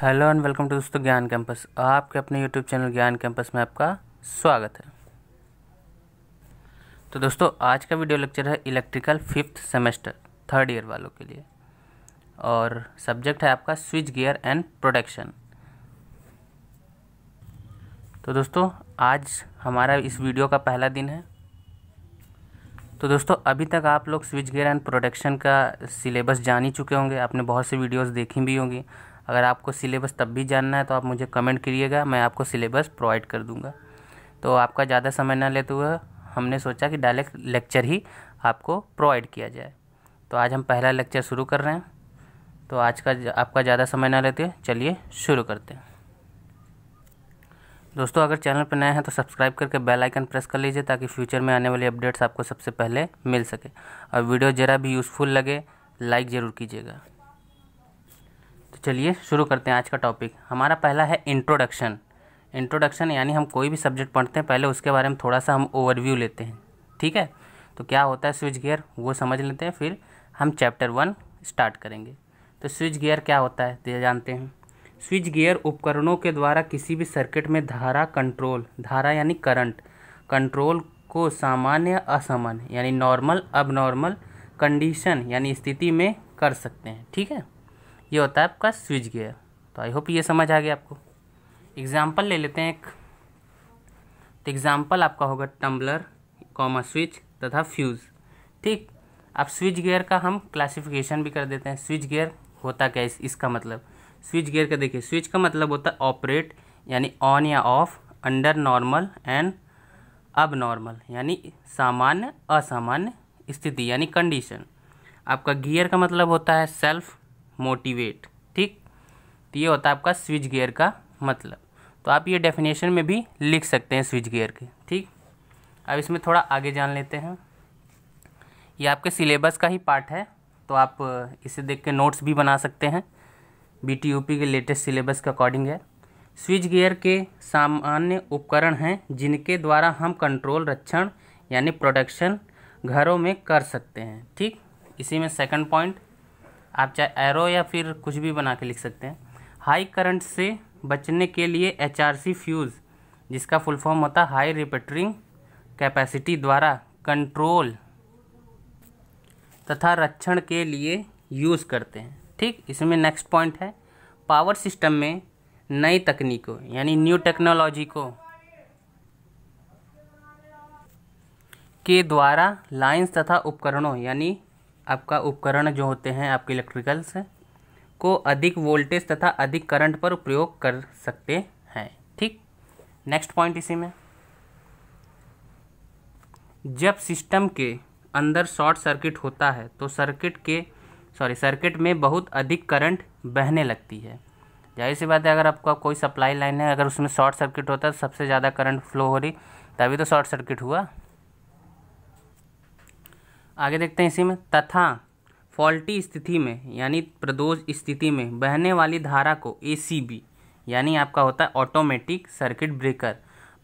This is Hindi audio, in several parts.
हेलो एंड वेलकम टू दोस्तों ज्ञान कैंपस। आपके अपने यूट्यूब चैनल ज्ञान कैंपस में आपका स्वागत है। तो दोस्तों आज का वीडियो लेक्चर है electrical 5th semester 3rd year वालों के लिए और सब्जेक्ट है आपका स्विच गियर एंड प्रोडक्शन। तो दोस्तों आज हमारा इस वीडियो का पहला दिन है। तो दोस्तों अभी तक आप लोग स्विच गियर एंड प्रोडक्शन का सिलेबस जान ही चुके होंगे, आपने बहुत सी वीडियोस देखी भी होंगी। अगर आपको सिलेबस तब भी जानना है तो आप मुझे कमेंट करिएगा, मैं आपको सिलेबस प्रोवाइड कर दूंगा। तो आपका ज़्यादा समय ना लेते हुए हमने सोचा कि डायरेक्ट लेक्चर ही आपको प्रोवाइड किया जाए। तो आज हम पहला लेक्चर शुरू कर रहे हैं। तो आज का आपका ज़्यादा समय ना लेते चलिए शुरू करते हैं। दोस्तों अगर चैनल पर नए हैं तो सब्सक्राइब करके बेल आइकन प्रेस कर लीजिए ताकि फ्यूचर में आने वाली अपडेट्स आपको सबसे पहले मिल सके। और वीडियो ज़रा भी यूज़फुल लगे लाइक ज़रूर कीजिएगा। तो चलिए शुरू करते हैं। आज का टॉपिक हमारा पहला है इंट्रोडक्शन। इंट्रोडक्शन यानी हम कोई भी सब्जेक्ट पढ़ते हैं पहले उसके बारे में थोड़ा सा हम ओवरव्यू लेते हैं, ठीक है। तो क्या होता है स्विच गियर वो समझ लेते हैं, फिर हम चैप्टर 1 स्टार्ट करेंगे। तो स्विच गियर क्या होता है ये जानते हैं। स्विच गियर उपकरणों के द्वारा किसी भी सर्किट में धारा यानी करंट कंट्रोल को सामान्य असामान्य यानी नॉर्मल अबनॉर्मल कंडीशन यानी स्थिति में कर सकते हैं, ठीक है। ये होता है आपका स्विच गियर। तो आई होप ये समझ आ गया आपको। एग्जाम्पल ले लेते हैं एक। तो एग्जाम्पल आपका होगा टम्बलर स्विच तथा फ्यूज़, ठीक। अब स्विच गियर का हम क्लासिफिकेशन भी कर देते हैं। स्विच गियर होता क्या है इसका मतलब। स्विच गियर का देखिए, स्विच का मतलब होता है ऑपरेट यानी ऑन या ऑफ अंडर नॉर्मल एंड अब नॉर्मल यानी सामान्य असामान्य स्थिति यानी कंडीशन। आपका गियर का मतलब होता है सेल्फ मोटिवेट, ठीक। तो ये होता है आपका स्विच गियर का मतलब। तो आप ये डेफिनेशन में भी लिख सकते हैं स्विच गियर के, ठीक। अब इसमें थोड़ा आगे जान लेते हैं। ये आपके सिलेबस का ही पार्ट है, तो आप इसे देख के नोट्स भी बना सकते हैं। BTUP के लेटेस्ट सिलेबस के अकॉर्डिंग है। स्विच गियर के सामान्य उपकरण हैं जिनके द्वारा हम कंट्रोल रक्षण यानी प्रोडक्शन घरों में कर सकते हैं, ठीक। इसी में सेकंड पॉइंट आप चाहे एरो या फिर कुछ भी बना के लिख सकते हैं। हाई करंट से बचने के लिए HRC फ्यूज़ जिसका फुल फॉर्म होता है हाई रिपेटरिंग कैपेसिटी द्वारा कंट्रोल तथा रक्षण के लिए यूज़ करते हैं, ठीक। इसमें नेक्स्ट पॉइंट है पावर सिस्टम में नई तकनीकों यानी न्यू टेक्नोलॉजी को के द्वारा लाइंस तथा उपकरणों यानी आपका उपकरण जो होते हैं आपके इलेक्ट्रिकल से को अधिक वोल्टेज तथा अधिक करंट पर प्रयोग कर सकते हैं, ठीक। नेक्स्ट पॉइंट इसी में, जब सिस्टम के अंदर शॉर्ट सर्किट होता है तो सर्किट में बहुत अधिक करंट बहने लगती है। जाहिर सी बात है, अगर आपका कोई सप्लाई लाइन है अगर उसमें शॉर्ट सर्किट होता है तो सबसे ज़्यादा करंट फ्लो हो रही तभी तो शॉर्ट सर्किट हुआ। आगे देखते हैं इसी में, तथा फॉल्टी स्थिति में यानी प्रदोष स्थिति में बहने वाली धारा को ACB यानी आपका होता है ऑटोमेटिक सर्किट ब्रेकर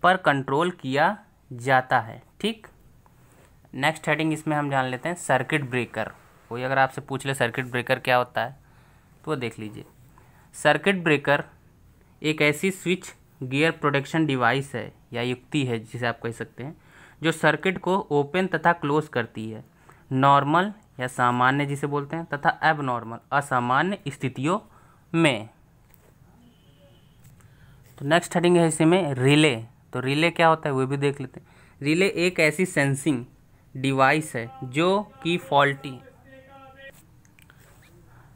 पर कंट्रोल किया जाता है, ठीक। नेक्स्ट हेडिंग इसमें हम जान लेते हैं सर्किट ब्रेकर। कोई अगर आपसे पूछ ले सर्किट ब्रेकर क्या होता है तो देख लीजिए। सर्किट ब्रेकर एक ऐसी स्विच गियर प्रोडक्शन डिवाइस है या युक्ति है जिसे आप कह सकते हैं जो सर्किट को ओपन तथा क्लोज करती है नॉर्मल या सामान्य जिसे बोलते हैं तथा एबनॉर्मल असामान्य स्थितियों में। तो नेक्स्ट हेडिंग है इसी में रिले। तो रिले क्या होता है वो भी देख लेते हैं। रिले एक ऐसी सेंसिंग डिवाइस है जो कि फॉल्टी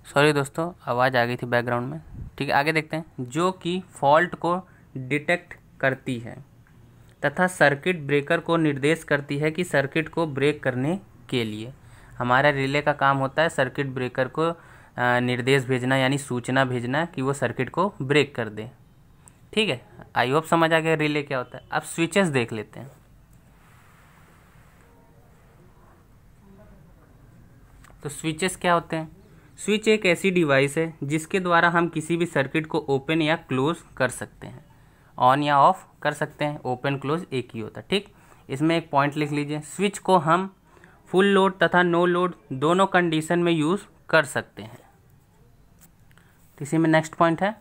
सॉरी दोस्तों आवाज़ आ गई थी बैकग्राउंड में, ठीक है। आगे देखते हैं, जो कि फॉल्ट को डिटेक्ट करती है तथा सर्किट ब्रेकर को निर्देश करती है कि सर्किट को ब्रेक करने के लिए। हमारा रिले का काम होता है सर्किट ब्रेकर को निर्देश भेजना यानी सूचना भेजना कि वो सर्किट को ब्रेक कर दे, ठीक है। आई होप समझ आ गया रिले क्या होता है। अब स्विचेस देख लेते हैं। तो स्विचेस क्या होते हैं। स्विच एक ऐसी डिवाइस है जिसके द्वारा हम किसी भी सर्किट को ओपन या क्लोज कर सकते हैं, ऑन या ऑफ कर सकते हैं। ओपन क्लोज एक ही होता है, ठीक। इसमें एक पॉइंट लिख लीजिए, स्विच को हम फुल लोड तथा नो लोड दोनों कंडीशन में यूज़ कर सकते हैं। इसी में नेक्स्ट पॉइंट है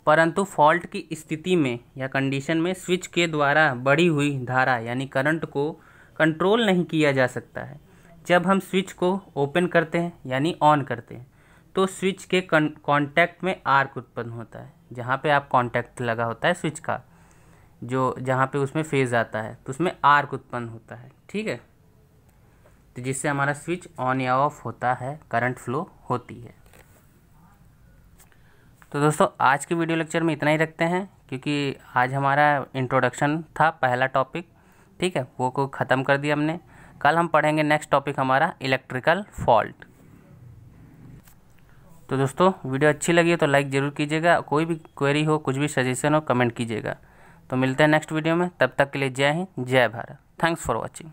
परंतु फॉल्ट की स्थिति में या कंडीशन में स्विच के द्वारा बढ़ी हुई धारा यानी करंट को कंट्रोल नहीं किया जा सकता है। जब हम स्विच को ओपन करते हैं यानी ऑन करते हैं तो स्विच के कांटेक्ट में आर्क उत्पन्न होता है। जहाँ पे आप कांटेक्ट लगा होता है स्विच का, जो जहाँ पे उसमें फेज आता है तो उसमें आर्क उत्पन्न होता है, ठीक है। तो जिससे हमारा स्विच ऑन या ऑफ होता है, करंट फ्लो होती है। तो दोस्तों आज के वीडियो लेक्चर में इतना ही रखते हैं, क्योंकि आज हमारा इंट्रोडक्शन था पहला टॉपिक, ठीक है, वो को ख़त्म कर दिया हमने। कल हम पढ़ेंगे नेक्स्ट टॉपिक हमारा इलेक्ट्रिकल फॉल्ट। तो दोस्तों वीडियो अच्छी लगी हो तो लाइक ज़रूर कीजिएगा, कोई भी क्वेरी हो, कुछ भी सजेशन हो, कमेंट कीजिएगा। तो मिलते हैं नेक्स्ट वीडियो में, तब तक के लिए जय हिंद, जय भारत। Thanks for watching.